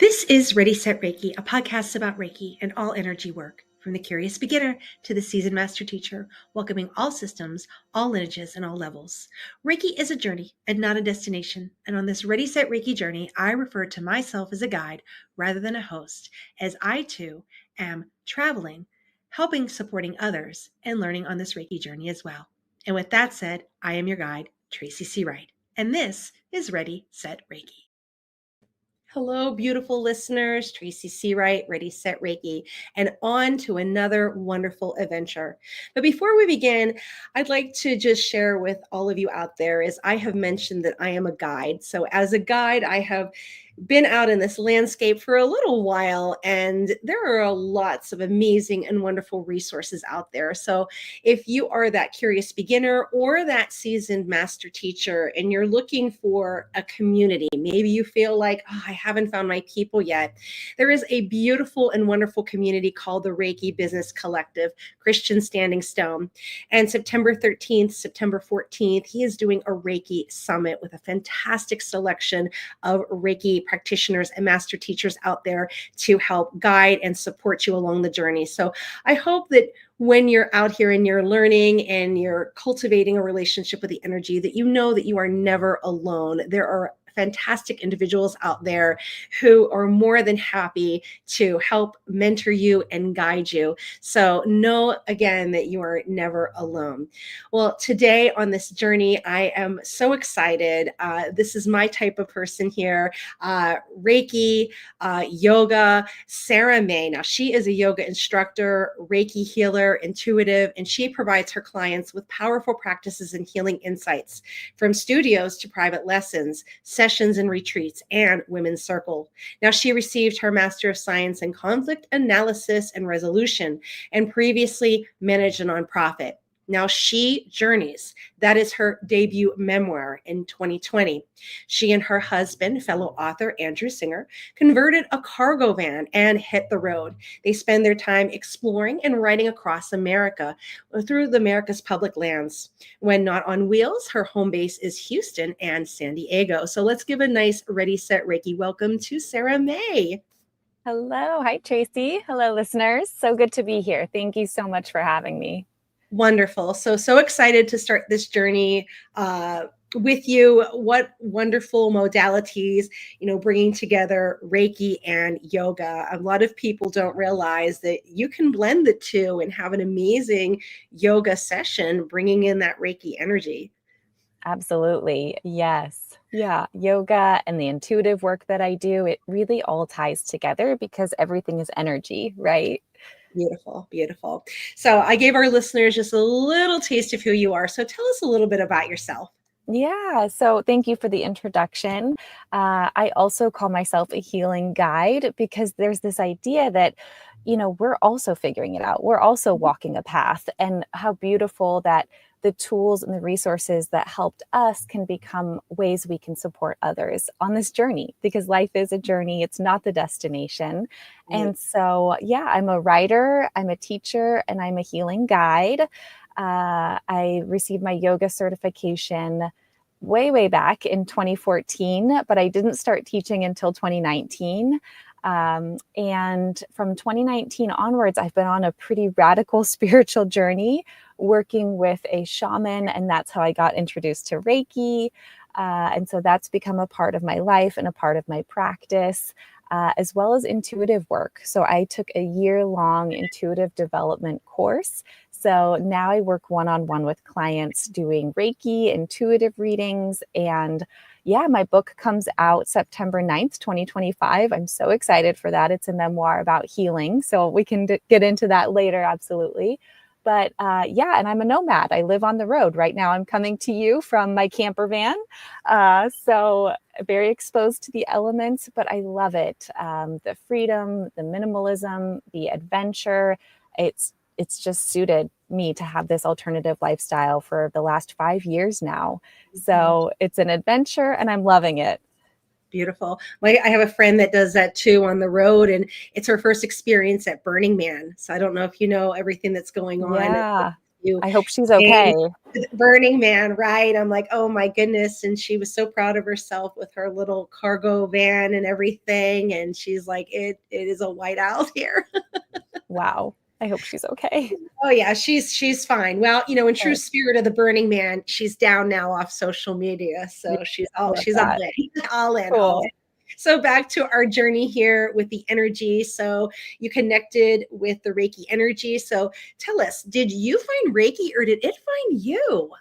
This is Ready, Set Reiki, a podcast about Reiki and all energy work, from the curious beginner to the seasoned master teacher, welcoming all systems, all lineages, and all levels. Reiki is a journey and not a destination, and on this Ready, Set Reiki journey, I refer to myself as a guide rather than a host, as I too am traveling, helping, supporting others, and learning on this Reiki journey as well. And with that said, I am your guide, Tracy C. Wright, and this is Ready, Set Reiki. Hello, beautiful listeners. Tracy C. Wright, Ready, Set Reiki, and on to another wonderful adventure. But before we begin, I'd like to just share with all of you out there, as I have mentioned that I am a guide. So as a guide, I have been out in this landscape for a little while, and there are lots of amazing and wonderful resources out there. So if you are that curious beginner or that seasoned master teacher and you're looking for a community, maybe you feel like, oh, I haven't found my people yet, there is a beautiful and wonderful community called the Reiki Business Collective, Christian Standing Stone. And September 13th, September 14th, he is doing a Reiki summit with a fantastic selection of Reiki practitioners and master teachers out there to help guide and support you along the journey. So I hope that when you're out here and you're learning and you're cultivating a relationship with the energy, that you know that you are never alone. There are fantastic individuals out there who are more than happy to help mentor you and guide you. So know again that you are never alone. Well, today on this journey, I am so excited. This is my type of person here. Reiki, yoga, Sarah May. Now, she is a yoga instructor, Reiki healer, intuitive, and she provides her clients with powerful practices and healing insights, from studios to private lessons, sessions and retreats, and Women's Circle. Now, she received her Master of Science in Conflict Analysis and Resolution and previously managed a nonprofit. Now she journeys. That is her debut memoir in 2020. She and her husband, fellow author Andrew Singer, converted a cargo van and hit the road. They spend their time exploring and riding across America through the America's public lands. When not on wheels, her home base is Houston and San Diego. So let's give a nice Ready, Set, Reiki welcome to Sarah May. Hello. Hi, Tracy. Hello, listeners. So good to be here. Thank you so much for having me. Wonderful. So excited to start this journey with you. What wonderful modalities, bringing together Reiki and yoga. A lot of people don't realize that you can blend the two and have an amazing yoga session, bringing in that Reiki energy. Absolutely. Yes. Yeah. Yoga and the intuitive work that I do, it really all ties together because everything is energy, right? Beautiful, beautiful. So I gave our listeners just a little taste of who you are. So tell us a little bit about yourself. Yeah. So thank you for the introduction. I also call myself a healing guide because there's this idea that, we're also figuring it out. We're also walking a path, and how beautiful that the tools and the resources that helped us can become ways we can support others on this journey, because life is a journey. It's not the destination. And so, yeah, I'm a writer, I'm a teacher, and I'm a healing guide. I received my yoga certification way back in 2014, but I didn't start teaching until 2019. And from 2019 onwards, I've been on a pretty radical spiritual journey working with a shaman, and that's how I got introduced to Reiki. And so that's become a part of my life and a part of my practice, as well as intuitive work. So I took a year-long intuitive development course. So now I work one-on-one with clients doing Reiki, intuitive readings, and yeah, my book comes out September 9th, 2025. I'm so excited for that. It's a memoir about healing, so we can get into that later, absolutely. But yeah, and I'm a nomad. I live on the road. Right now I'm coming to you from my camper van. So very exposed to the elements, but I love it. The freedom, the minimalism, the adventure. It's just suited me to have this alternative lifestyle for the last 5 years now. So it's an adventure and I'm loving it. Beautiful. I have a friend that does that too on the road, and it's her first experience at Burning Man. So I don't know if you know everything that's going on. Yeah. you. I hope she's okay. Burning Man, right? I'm like, oh my goodness. And she was so proud of herself with her little cargo van and everything. And she's like, it is a whiteout here. Wow. I hope she's okay. Oh yeah, she's fine. Well, in true Good. spirit of the Burning Man, she's down now off social media. Yeah, So she's I all love she's all that. in, all in, all in. Cool. So back to our journey here with the energy. So you connected with the Reiki energy. So tell us, did you find Reiki or did it find you?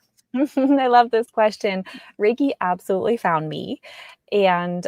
I love this question. Reiki absolutely found me. And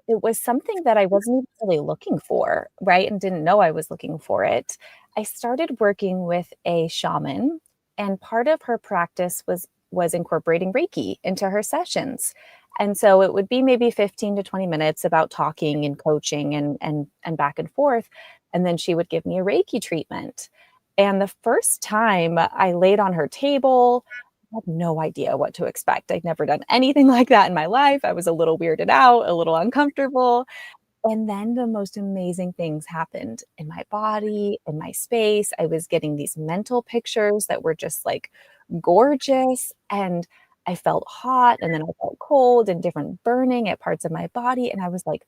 it was something that I wasn't even really looking for, right? And didn't know I was looking for it. I started working with a shaman, and part of her practice was incorporating Reiki into her sessions. And so it would be maybe 15 to 20 minutes about talking and coaching and back and forth. And then she would give me a Reiki treatment. And the first time I laid on her table, I had no idea what to expect. I'd never done anything like that in my life. I was a little weirded out, a little uncomfortable. And then the most amazing things happened in my body, in my space. I was getting these mental pictures that were just like gorgeous. And I felt hot and then I felt cold and different burning at parts of my body. And I was like,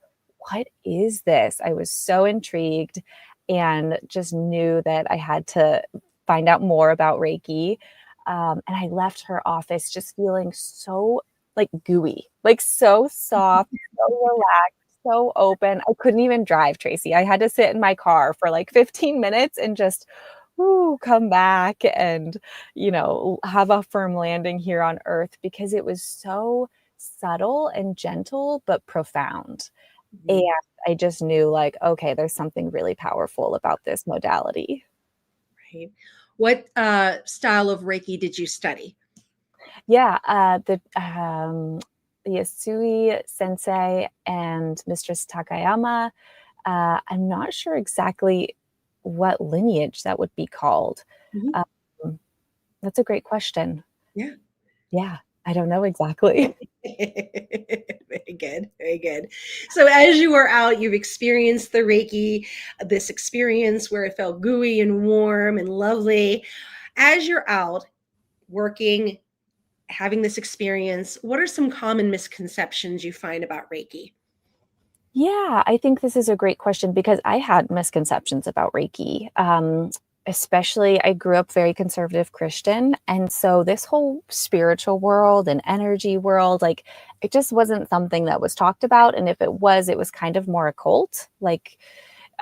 what is this? I was so intrigued and just knew that I had to find out more about Reiki. And I left her office just feeling so like gooey, like so soft, so relaxed, so open. I couldn't even drive, Tracy. I had to sit in my car for like 15 minutes and just come back and, have a firm landing here on earth because it was so subtle and gentle, but profound. And Mhm. I just knew like, okay, there's something really powerful about this modality. Right. What style of Reiki did you study? Yeah, the Yasui Sensei and Mistress Takayama. I'm not sure exactly what lineage that would be called. Mhm. Um, that's a great question. Yeah. Yeah, I don't know exactly. Very good. Very good. So, as you were out, you've experienced the Reiki, this experience where it felt gooey and warm and lovely. As you're out working, having this experience, what are some common misconceptions you find about Reiki? Yeah, I think this is a great question because I had misconceptions about Reiki. Especially, I grew up very conservative Christian. And so, this whole spiritual world and energy world, like, it just wasn't something that was talked about. And if it was kind of more occult, like,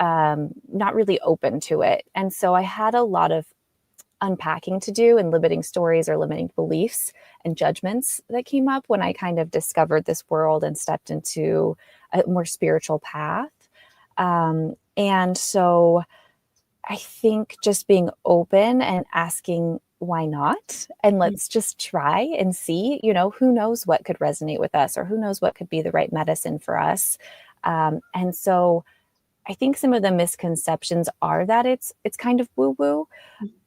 not really open to it. And so, I had a lot of unpacking to do and limiting stories or limiting beliefs and judgments that came up when I kind of discovered this world and stepped into a more spiritual path. And so I think just being open and asking why not, and let's just try and see, who knows what could resonate with us or who knows what could be the right medicine for us. And so I think some of the misconceptions are that it's kind of woo woo,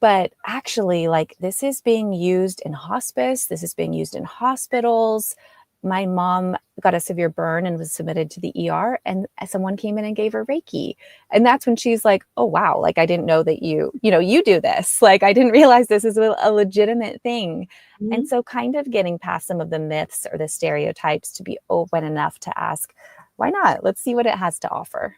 but actually, like, this is being used in hospice, this is being used in hospitals. My mom got a severe burn and was submitted to the ER, and someone came in and gave her Reiki. And that's when she's like, "Oh wow, like I didn't know that you do this. Like I didn't realize this is a legitimate thing." And Mhm. so kind of getting past some of the myths or the stereotypes to be open enough to ask, "Why not? Let's see what it has to offer."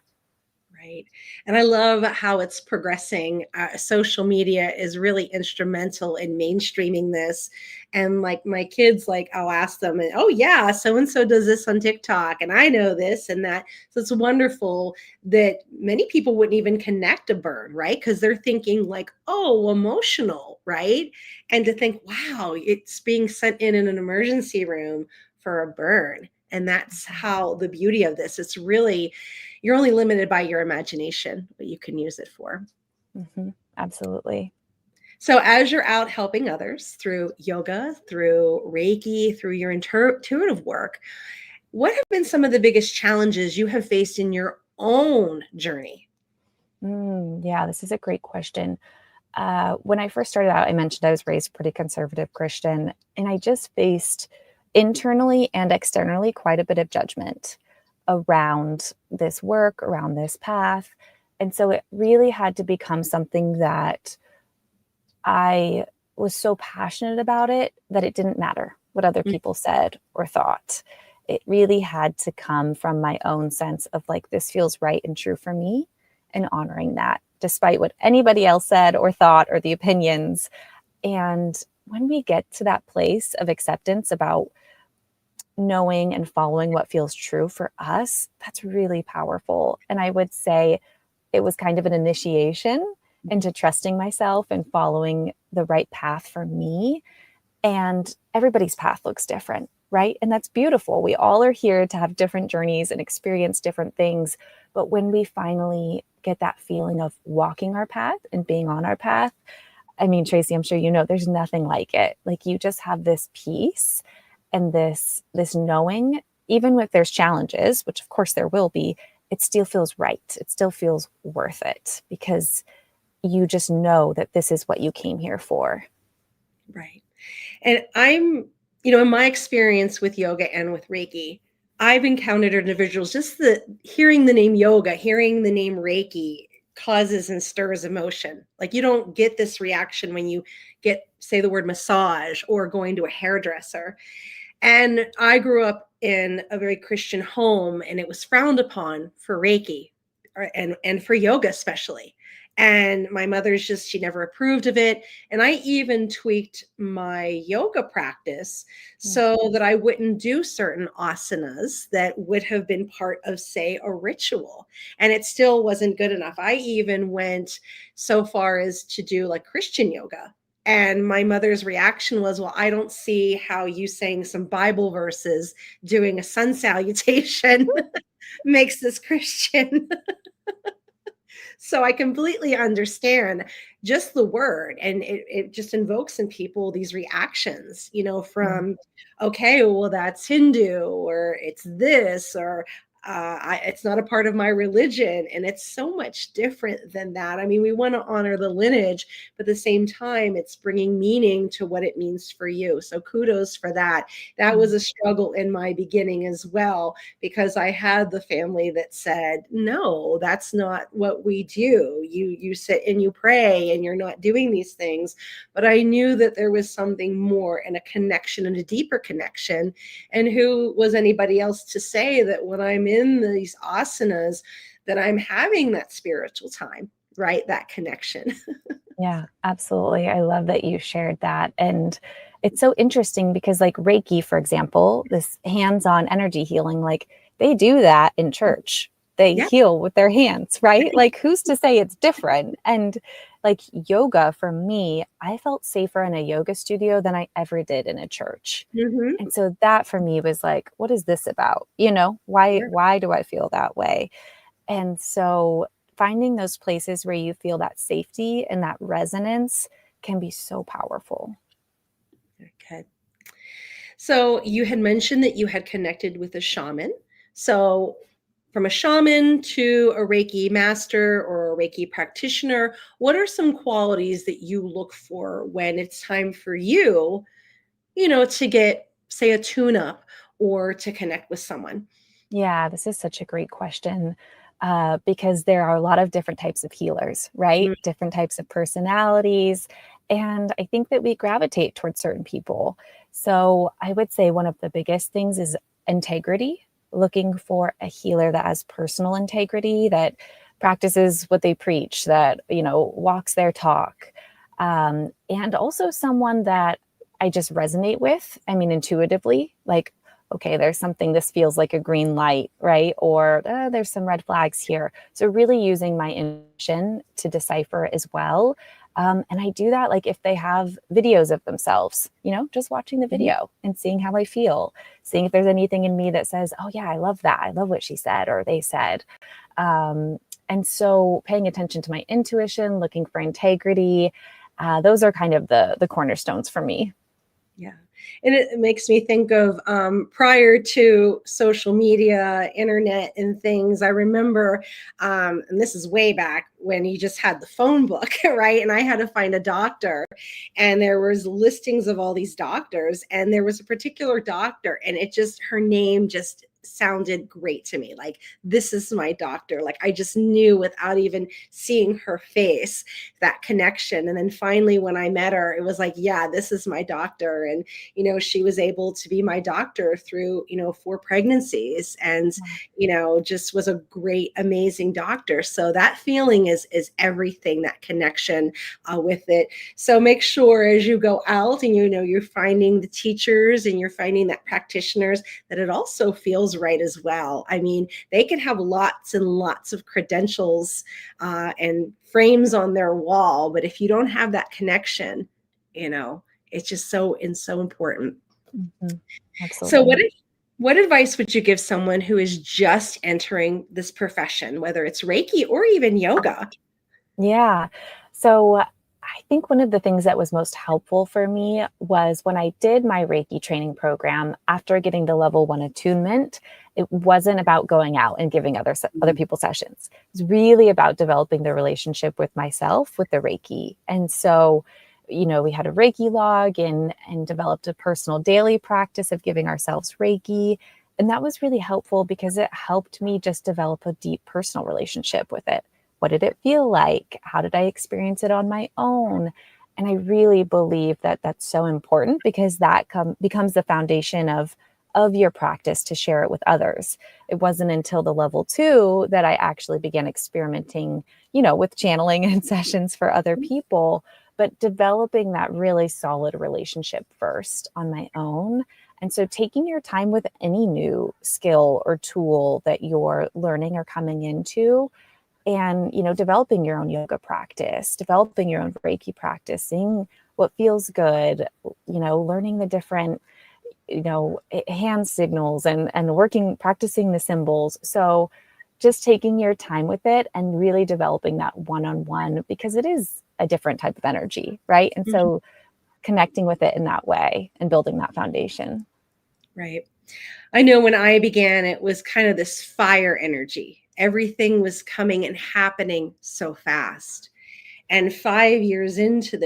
Right. And I love how it's progressing. Social media is really instrumental in mainstreaming this. And like my kids, like I'll ask them, oh, yeah, so and so does this on TikTok, and I know this and that. So it's wonderful that many people wouldn't even connect a burn, right? Because they're thinking, like, oh, emotional, right? And to think, wow, it's being sent in an emergency room for a burn. And that's how the beauty of this. It's really, you're only limited by your imagination, what you can use it for. Absolutely. So, as you're out helping others through yoga, through Reiki, through your intuitive work, what have been some of the biggest challenges you have faced in your own journey? Yeah, this is a great question. When I first started out, I mentioned I was raised pretty conservative Christian, and I just faced internally and externally quite a bit of judgment around this work, around this path. And so it really had to become something that I was so passionate about it that it didn't matter what other people said or thought. It really had to come from my own sense of like, this feels right and true for me, and honoring that despite what anybody else said or thought or the opinions. And when we get to that place of acceptance about knowing and following what feels true for us, that's really powerful. And I would say it was kind of an initiation into trusting myself and following the right path for me. And everybody's path looks different, right? And that's beautiful. We all are here to have different journeys and experience different things. But when we finally get that feeling of walking our path and being on our path, I mean, Tracy, I'm sure you know, there's nothing like it. Like, you just have this peace and this knowing, even if there's challenges, which of course there will be, it still feels right. It still feels worth it because you just know that this is what you came here for. Right. And in my experience with yoga and with Reiki, I've encountered individuals, just hearing the name yoga, hearing the name Reiki causes and stirs emotion. Like, you don't get this reaction when you say the word massage or going to a hairdresser. And I grew up in a very Christian home, and it was frowned upon for Reiki and for yoga especially. And my mother's she never approved of it. And I even tweaked my yoga practice so that I wouldn't do certain asanas that would have been part of, say, a ritual. And it still wasn't good enough. I even went so far as to do like Christian yoga. And my mother's reaction was, well, I don't see how you saying some Bible verses, doing a sun salutation makes this Christian. So I completely understand just the word, and it just invokes in people these reactions, from, okay, well, that's Hindu, or it's this, or it's not a part of my religion. And it's so much different than that. I mean, we want to honor the lineage, but at the same time, it's bringing meaning to what it means for you. So kudos for that. That was a struggle in my beginning as well, because I had the family that said, no, that's not what we do. You sit and you pray and you're not doing these things. But I knew that there was something more, and a connection, and a deeper connection. And who was anybody else to say that when I'm in these asanas that I'm having that spiritual time, right? That connection. Yeah, absolutely. I love that you shared that. And it's so interesting because, like, Reiki, for example, this hands-on energy healing, like, they do that in church. They Yeah. heal with their hands, right? Like, who's to say it's different? And like yoga, for me, I felt safer in a yoga studio than I ever did in a church. Mm-hmm. And so that for me was like, what is this about? Why do I feel that way? And so finding those places where you feel that safety and that resonance can be so powerful. Okay. So you had mentioned that you had connected with a shaman. So from a shaman to a Reiki master or a Reiki practitioner, what are some qualities that you look for when it's time for you, to get, say, a tune up or to connect with someone? Yeah, this is such a great question, because there are a lot of different types of healers, right? Mm. Different types of personalities. And I think that we gravitate towards certain people. So I would say one of the biggest things is integrity, looking for a healer that has personal integrity, that practices what they preach, that, walks their talk. And also someone that I just resonate with. I mean, intuitively, like, okay, there's something, this feels like a green light, right? Or there's some red flags here. So really using my intuition to decipher as well. And I do that, like, if they have videos of themselves, just watching the video and seeing how I feel, seeing if there's anything in me that says, oh yeah, I love that. I love what she said or they said. And so paying attention to my intuition, looking for integrity, those are kind of the cornerstones for me. Yeah. And it makes me think of prior to social media, internet, and things. I remember, and this is way back when you just had the phone book, right? And I had to find a doctor, and there was listings of all these doctors, and there was a particular doctor, and her name just sounded great to me. Like, this is my doctor. Like, I just knew without even seeing her face that connection. And then finally, when I met her, it was like, yeah, this is my doctor. And, she was able to be my doctor through, 4 pregnancies, and, just was a great, amazing doctor. So that feeling is everything, that connection with it. So make sure as you go out and, you're finding the teachers and you're finding that practitioners, that it also feels right as well. I mean, they can have lots and lots of credentials and frames on their wall, but if you don't have that connection, it's just so important. Mm-hmm. So Absolutely. what advice would you give someone who is just entering this profession, whether it's Reiki or even yoga? Yeah. So I think one of the things that was most helpful for me was when I did my Reiki training program after getting the level 1 attunement. It wasn't about going out and giving other people sessions. It was really about developing the relationship with myself with the Reiki. And so, we had a Reiki log and developed a personal daily practice of giving ourselves Reiki. And that was really helpful because it helped me just develop a deep personal relationship with it. What did it feel like? How did I experience it on my own? And I really believe that that's so important because that becomes the foundation of your practice to share it with others. It wasn't until the level 2 that I actually began experimenting, with channeling and sessions for other people, but developing that really solid relationship first on my own. And so taking your time with any new skill or tool that you're learning or coming into, and developing your own yoga practice, developing your own Reiki practice, seeing what feels good, learning the different hand signals and practicing the symbols. So just taking your time with it and really developing that one-on-one, because it is a different type of energy, right? And so connecting with it in that way and building that foundation. Right. I know when I began, it was kind of this fire energy. Everything was coming and happening so fast. And 5 years into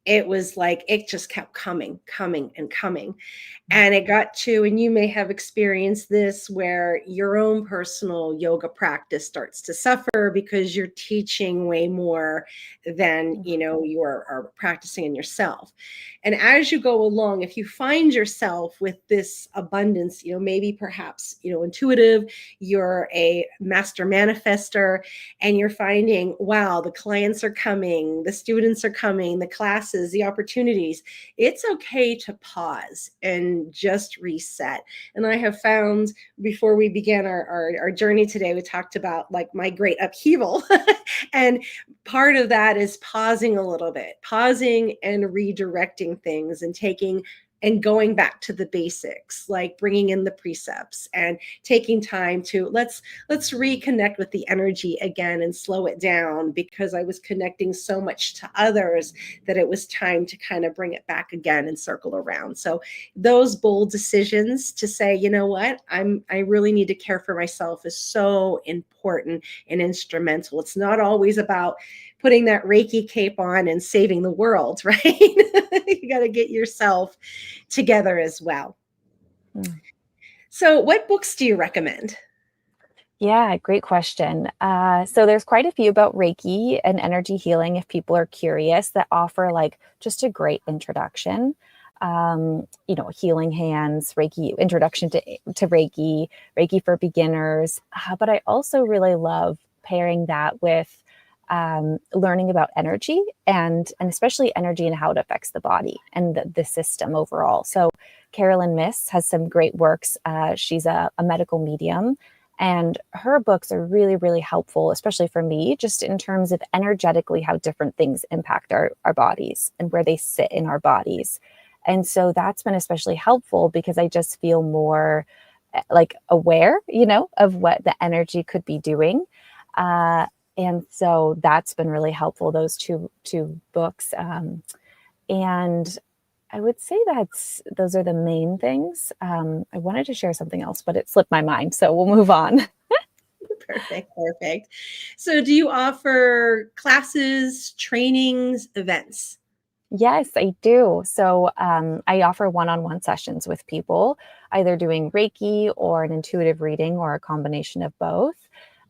it was like it just kept coming, coming, and coming. And it got to, and you may have experienced this, where your own personal yoga practice starts to suffer because you're teaching way more than you are practicing in yourself. And as you go along, if you find yourself with this abundance, maybe perhaps intuitive, you're a master manifester, and you're finding, wow, the clients are coming, the students are coming, the classes, the opportunities, it's okay to pause and just reset. And I have found, before we began our journey today, we talked about like my great upheaval. And part of that is pausing a little bit, pausing and redirecting things and taking and going back to the basics, like bringing in the precepts and taking time to let's reconnect with the energy again and slow it down, because I was connecting so much to others that it was time to kind of bring it back again and circle around. So those bold decisions to say, you know what, I really need to care for myself is so important and instrumental. It's not always about putting that Reiki cape on and saving the world, right? You got to get yourself together as well. So what books do you recommend? Yeah, great question. So there's quite a few about Reiki and energy healing if people are curious, that offer like just a great introduction. Healing hands, Reiki, introduction to Reiki, Reiki for beginners. But I also really love pairing that with learning about energy and especially energy and how it affects the body and the system overall. So Carolyn Miss has some great works. She's a medical medium, and her books are really, really helpful, especially for me, just in terms of energetically how different things impact our bodies and where they sit in our bodies. And so that's been especially helpful because I just feel more like aware, of what the energy could be doing. And so that's been really helpful, those two books. And I would say those are the main things. I wanted to share something else, but it slipped my mind. So we'll move on. Perfect. So do you offer classes, trainings, events? Yes, I do. So I offer one-on-one sessions with people, either doing Reiki or an intuitive reading or a combination of both.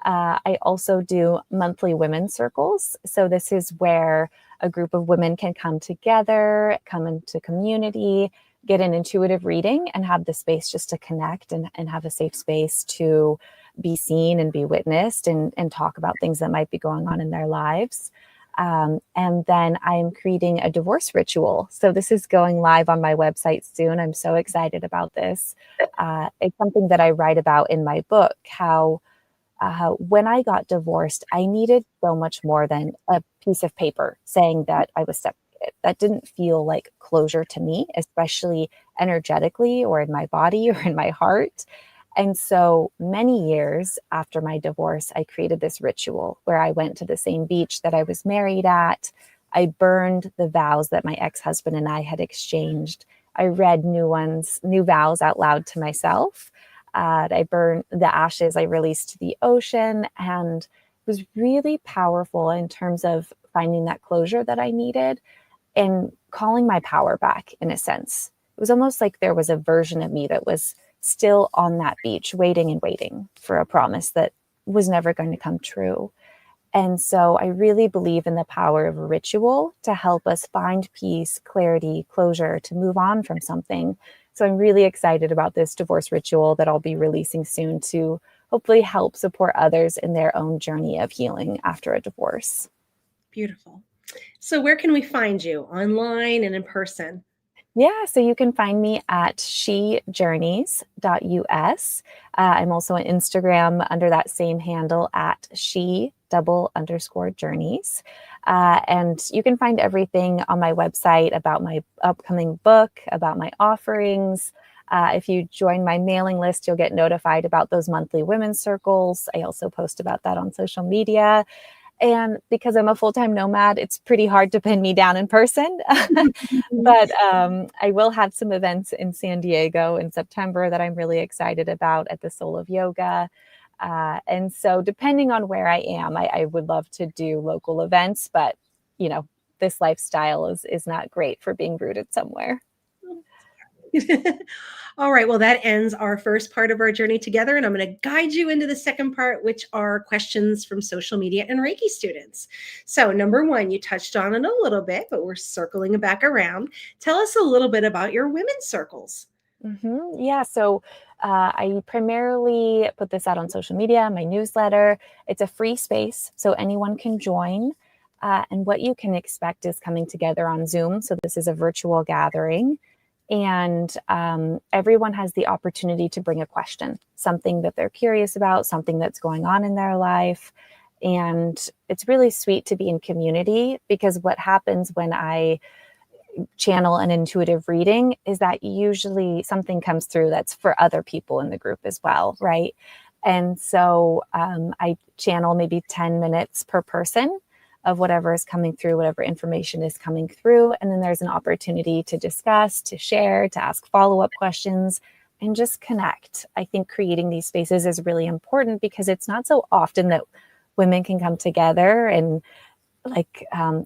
I also do monthly women's circles. So this is where a group of women can come together, come into community, get an intuitive reading, and have the space just to connect and have a safe space to be seen and be witnessed and talk about things that might be going on in their lives. And then I'm creating a divorce ritual. So this is going live on my website soon. I'm so excited about this. It's something that I write about in my book, how when I got divorced, I needed so much more than a piece of paper saying that I was separated. That didn't feel like closure to me, especially energetically or in my body or in my heart. And so many years after my divorce, I created this ritual where I went to the same beach that I was married at. I burned the vows that my ex husband and I had exchanged. I read new vows out loud to myself. I burned the ashes I released to the ocean, and it was really powerful in terms of finding that closure that I needed and calling my power back in a sense. It was almost like there was a version of me that was still on that beach, waiting and waiting for a promise that was never going to come true. And so I really believe in the power of a ritual to help us find peace, clarity, closure, to move on from something. So I'm really excited about this divorce ritual that I'll be releasing soon to hopefully help support others in their own journey of healing after a divorce. Beautiful. So where can we find you? Online and in person? Yeah, so you can find me at shejourneys.us. I'm also on Instagram under that same handle at she_journeys. And you can find everything on my website about my upcoming book, about my offerings. If you join my mailing list, you'll get notified about those monthly women's circles. I also post about that on social media. And because I'm a full-time nomad, it's pretty hard to pin me down in person. But I will have some events in San Diego in September that I'm really excited about at the Soul of Yoga. And so depending on where I am, I would love to do local events, but you know, this lifestyle is not great for being rooted somewhere. All right. Well, that ends our first part of our journey together. And I'm going to guide you into the second part, which are questions from social media and Reiki students. So, number one, you touched on it a little bit, but we're circling it back around. Tell us a little bit about your women's circles. Yeah, so I primarily put this out on social media, my newsletter. It's a free space, so anyone can join. And what you can expect is coming together on Zoom. So this is a virtual gathering. And everyone has the opportunity to bring a question, something that they're curious about, something that's going on in their life. And it's really sweet to be in community, because what happens when I channel an intuitive reading is that usually something comes through that's for other people in the group as well, right? And so I channel maybe 10 minutes per person of whatever is coming through, whatever information is coming through. And then there's an opportunity to discuss, to share, to ask follow-up questions, and just connect. I think creating these spaces is really important because it's not so often that women can come together and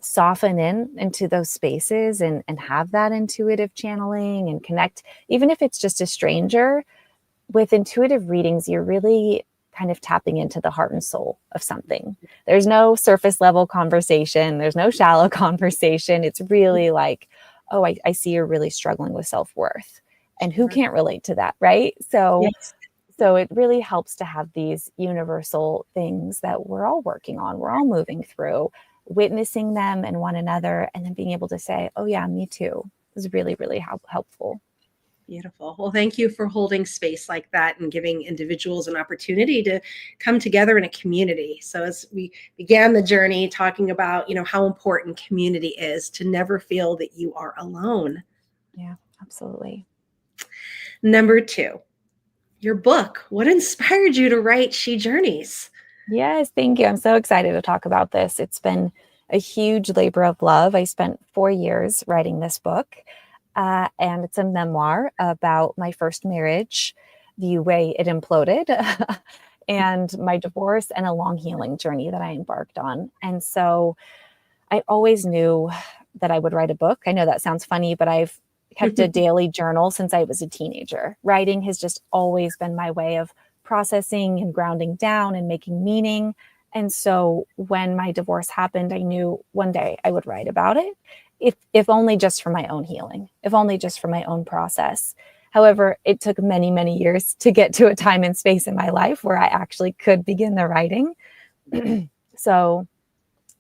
soften into those spaces and have that intuitive channeling and connect, even if it's just a stranger. With intuitive readings, you're really kind of tapping into the heart and soul of something. There's no surface level conversation. There's no shallow conversation. It's really like, oh, I see you're really struggling with self-worth. And who Sure. can't relate to that, right? So Yes. so it really helps to have these universal things that we're all working on, we're all moving through, witnessing them in one another, and then being able to say, oh yeah, me too, is really, really helpful. Beautiful. Well, thank you for holding space like that and giving individuals an opportunity to come together in a community. So as we began the journey talking about, how important community is, to never feel that you are alone. Yeah, absolutely. Number two, your book. What inspired you to write She Journeys? Yes, thank you. I'm so excited to talk about this. It's been a huge labor of love. I spent 4 years writing this book, and it's a memoir about my first marriage, the way it imploded, and my divorce, and a long healing journey that I embarked on. And so I always knew that I would write a book. I know that sounds funny, but I've kept a daily journal since I was a teenager. Writing has just always been my way of processing and grounding down and making meaning. And so when my divorce happened, I knew one day I would write about it, if only just for my own healing, if only just for my own process. However, it took many, many years to get to a time and space in my life where I actually could begin the writing. So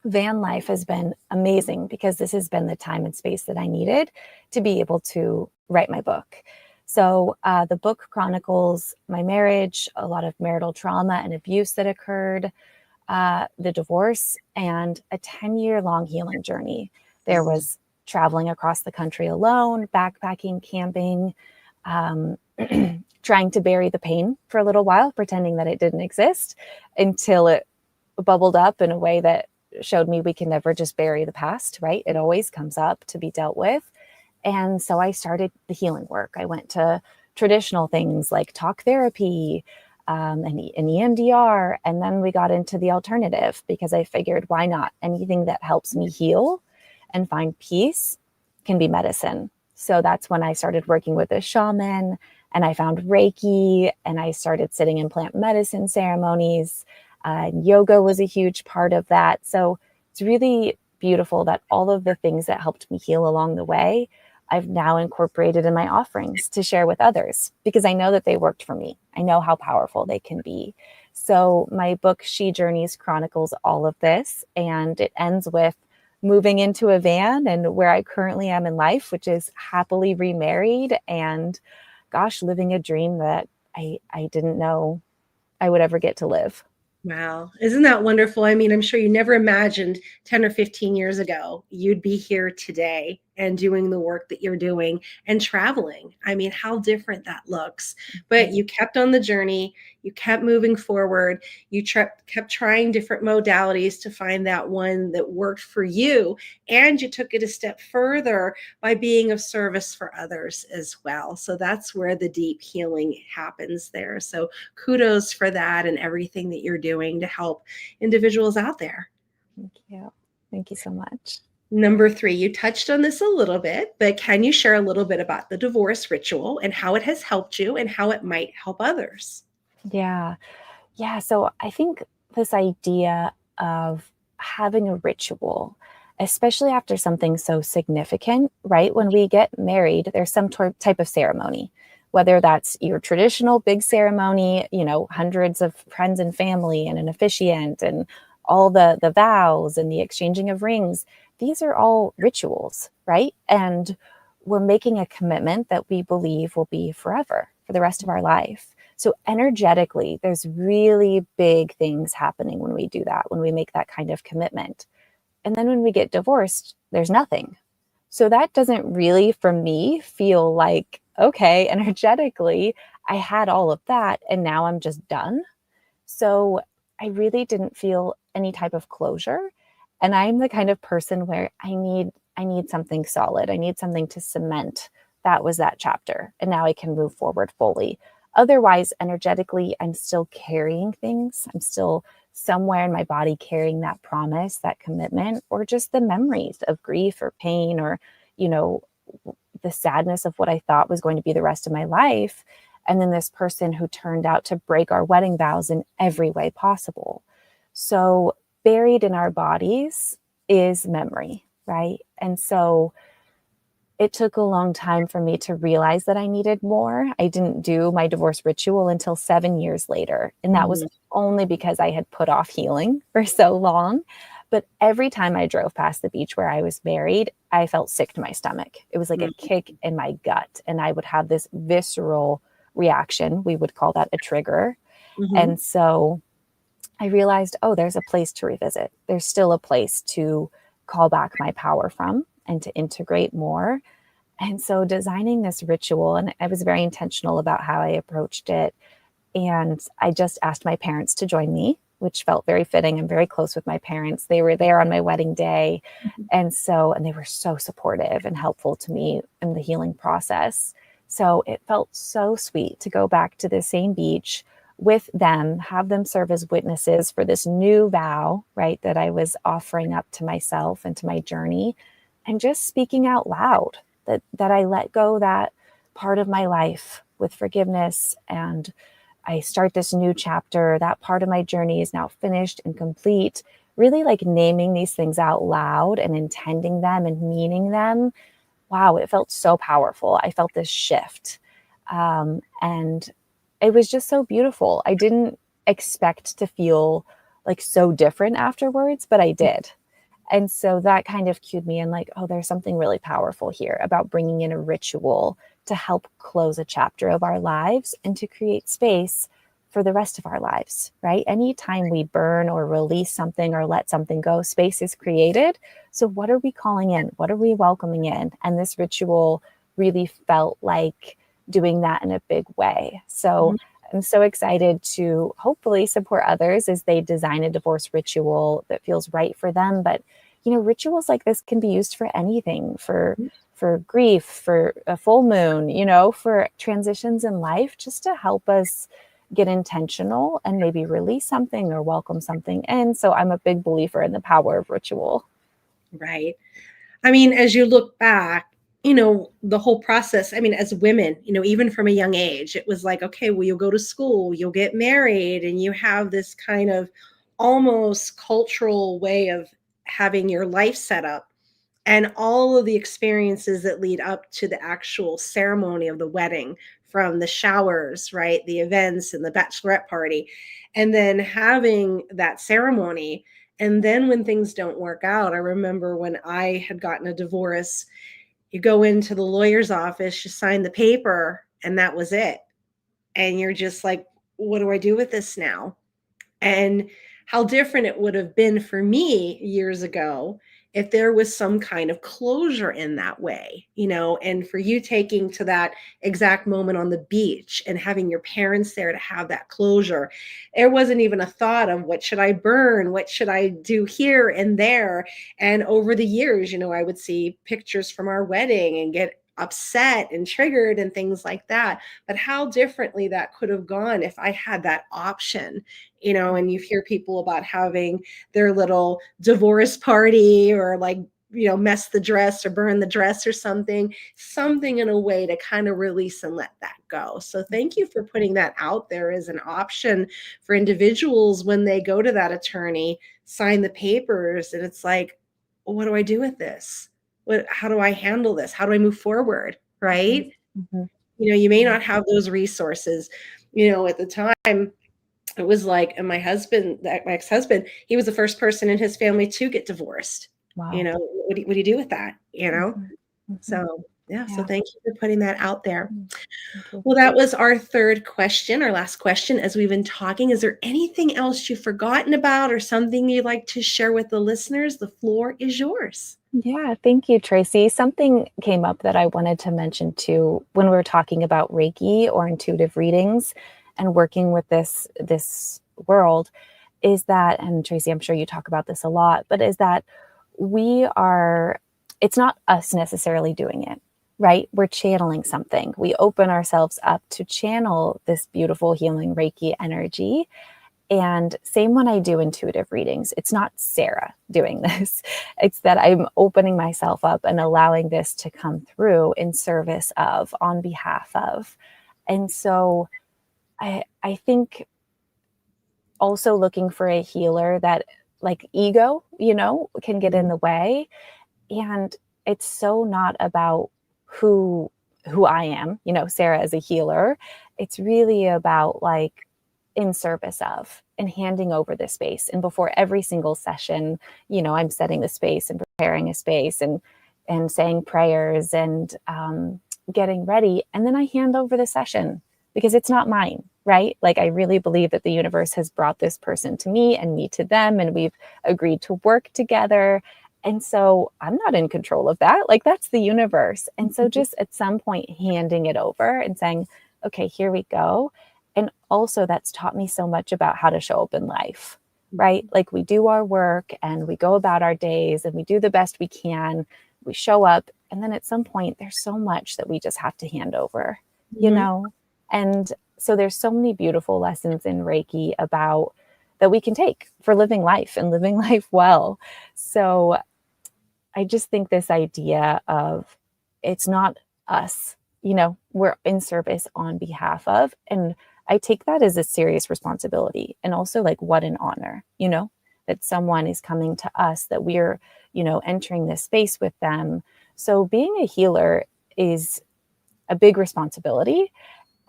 van life has been amazing because this has been the time and space that I needed to be able to write my book. So the book chronicles my marriage, a lot of marital trauma and abuse that occurred, the divorce, and a 10-year-long healing journey. There was traveling across the country alone, backpacking, camping, trying to bury the pain for a little while, pretending that it didn't exist until it bubbled up in a way that showed me we can never just bury the past, right? It always comes up to be dealt with. And so I started the healing work. I went to traditional things like talk therapy, and EMDR. And then we got into the alternative because I figured, why not? Anything that helps me heal and find peace can be medicine. So that's when I started working with a shaman, and I found Reiki, and I started sitting in plant medicine ceremonies. Yoga was a huge part of that. So it's really beautiful that all of the things that helped me heal along the way, I've now incorporated in my offerings to share with others because I know that they worked for me. I know how powerful they can be. So my book, She Journeys, chronicles all of this, and it ends with moving into a van and where I currently am in life, which is happily remarried and, gosh, living a dream that I didn't know I would ever get to live. Wow. Isn't that wonderful? I mean, I'm sure you never imagined 10 or 15 years ago you'd be here today and doing the work that you're doing and traveling. I mean, how different that looks. But you kept on the journey, you kept moving forward, you kept trying different modalities to find that one that worked for you. And you took it a step further by being of service for others as well. So that's where the deep healing happens there. So kudos for that and everything that you're doing to help individuals out there. Thank you. Thank you so much. Number 3, you touched on this a little bit, but can you share a little bit about the divorce ritual and how it has helped you and how it might help others? Yeah. Yeah. So I think this idea of having a ritual, especially after something so significant, right? When we get married, there's some type of ceremony, whether that's your traditional big ceremony, hundreds of friends and family and an officiant and all the vows and the exchanging of rings. These are all rituals, right? And we're making a commitment that we believe will be forever for the rest of our life. So energetically, there's really big things happening when we do that, when we make that kind of commitment. And then when we get divorced, there's nothing. So that doesn't really, for me, feel like, okay, energetically, I had all of that and now I'm just done. So I really didn't feel any type of closure. And I'm the kind of person where I need something solid. I need something to cement that was that chapter. And now I can move forward fully. Otherwise, energetically, I'm still carrying things. I'm still somewhere in my body carrying that promise, that commitment, or just the memories of grief or pain or, the sadness of what I thought was going to be the rest of my life. And then this person who turned out to break our wedding vows in every way possible. So buried in our bodies is memory, right? And so it took a long time for me to realize that I needed more. I didn't do my divorce ritual until 7 years later. And that was only because I had put off healing for so long. But every time I drove past the beach where I was married, I felt sick to my stomach. It was like a kick in my gut. And I would have this visceral reaction. We would call that a trigger. And so I realized, oh, there's a place to revisit. There's still a place to call back my power from and to integrate more. And so designing this ritual, and I was very intentional about how I approached it. And I just asked my parents to join me, which felt very fitting. I'm very close with my parents. They were there on my wedding day. And they were so supportive and helpful to me in the healing process. So it felt so sweet to go back to the same beach with them, have them serve as witnesses for this new vow, right, that I was offering up to myself and to my journey, and just speaking out loud that I let go that part of my life with forgiveness, and I start this new chapter. That part of my journey is now finished and complete. Really like naming these things out loud and intending them and meaning them. Wow, it felt so powerful. I felt this shift. And it was just so beautiful. I didn't expect to feel like so different afterwards, but I did. And so that kind of cued me in like, oh, there's something really powerful here about bringing in a ritual to help close a chapter of our lives and to create space for the rest of our lives, right? Anytime we burn or release something or let something go, space is created. So what are we calling in? What are we welcoming in? And this ritual really felt like doing that in a big way. So I'm so excited to hopefully support others as they design a divorce ritual that feels right for them. But, rituals like this can be used for anything, for grief, for a full moon, for transitions in life, just to help us get intentional and maybe release something or welcome something in. So I'm a big believer in the power of ritual. Right. I mean, as you look back, the whole process, I mean, as women, even from a young age, it was like, okay, well, you'll go to school, you'll get married, and you have this kind of almost cultural way of having your life set up and all of the experiences that lead up to the actual ceremony of the wedding, from the showers, right, the events and the bachelorette party, and then having that ceremony. And then when things don't work out, I remember when I had gotten a divorce, you go into the lawyer's office, you sign the paper, and that was it. And you're just like, what do I do with this now? And how different it would have been for me years ago if there was some kind of closure in that way, and for you taking to that exact moment on the beach and having your parents there to have that closure. There wasn't even a thought of what should I burn? What should I do here and there? And over the years, I would see pictures from our wedding and get upset and triggered and things like that. But how differently that could have gone if I had that option, and you hear people about having their little divorce party or like, mess the dress or burn the dress or something in a way to kind of release and let that go. So thank you for putting that out there as an option for individuals when they go to that attorney, sign the papers, and it's like, well, what do I do with this? How do I handle this? How do I move forward? Right? Mm-hmm. You may not have those resources. At the time, it was like, and my ex-husband, he was the first person in his family to get divorced. Wow. What do you do with that? Mm-hmm. So yeah. So Yeah. thank you for putting that out there. Thank you. Well, that was our third question, our last question as we've been talking. Is there anything else you've forgotten about or something you'd like to share with the listeners? The floor is yours. Yeah, thank you, Tracy. Something came up that I wanted to mention too when we were talking about Reiki or intuitive readings and working with this world is that, and Tracy, I'm sure you talk about this a lot, but is that it's not us necessarily doing it, right? We're channeling something. We open ourselves up to channel this beautiful healing Reiki energy. And same when I do intuitive readings, it's not Sarah doing this. It's that I'm opening myself up and allowing this to come through in service of, on behalf of. And so I think also looking for a healer that like ego, can get in the way. And it's so not about who I am, Sarah as a healer. It's really about like in service of and handing over the space. And before every single session, I'm setting the space and preparing a space and saying prayers and getting ready. And then I hand over the session because it's not mine, right? Like I really believe that the universe has brought this person to me and me to them, and we've agreed to work together. And so I'm not in control of that. Like that's the universe. And so just at some point handing it over and saying, okay, here we go. And also that's taught me so much about how to show up in life, right? Like we do our work and we go about our days and we do the best we can. We show up. And then at some point there's so much that we just have to hand over, And so there's so many beautiful lessons in Reiki about that we can take for living life and living life well. So I just think this idea of it's not us, we're in service on behalf of. And I take that as a serious responsibility. And also, like, what an honor, that someone is coming to us, that we're, entering this space with them. So being a healer is a big responsibility.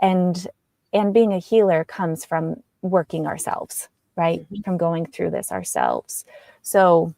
And being a healer comes from working ourselves, right? Mm-hmm. From going through this ourselves. So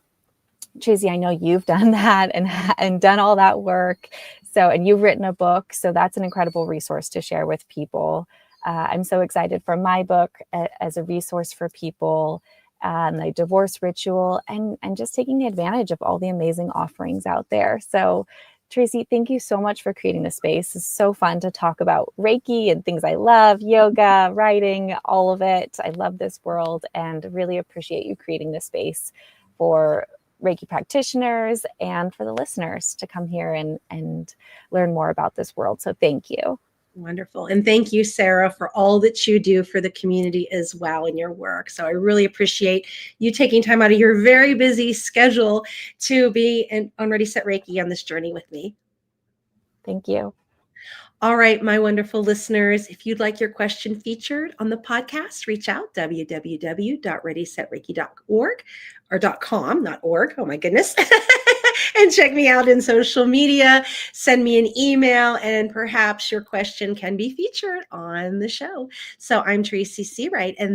Tracy, I know you've done that and done all that work. So, and you've written a book. So that's an incredible resource to share with people. I'm so excited for my book as a resource for people, the divorce ritual, and just taking advantage of all the amazing offerings out there. So, Tracy, thank you so much for creating the space. It's so fun to talk about Reiki and things I love, yoga, writing, all of it. I love this world and really appreciate you creating this space for Reiki practitioners and for the listeners to come here and learn more about this world. So thank you. Wonderful. And thank you, Sarah, for all that you do for the community as well in your work. So I really appreciate you taking time out of your very busy schedule to be on Ready, Set Reiki on this journey with me. Thank you. All right, my wonderful listeners, if you'd like your question featured on the podcast, reach out, www.readysetreiki.org or .com, not org. Oh my goodness. And check me out in social media. Send me an email, and perhaps your question can be featured on the show. So I'm Tracy Seawright, and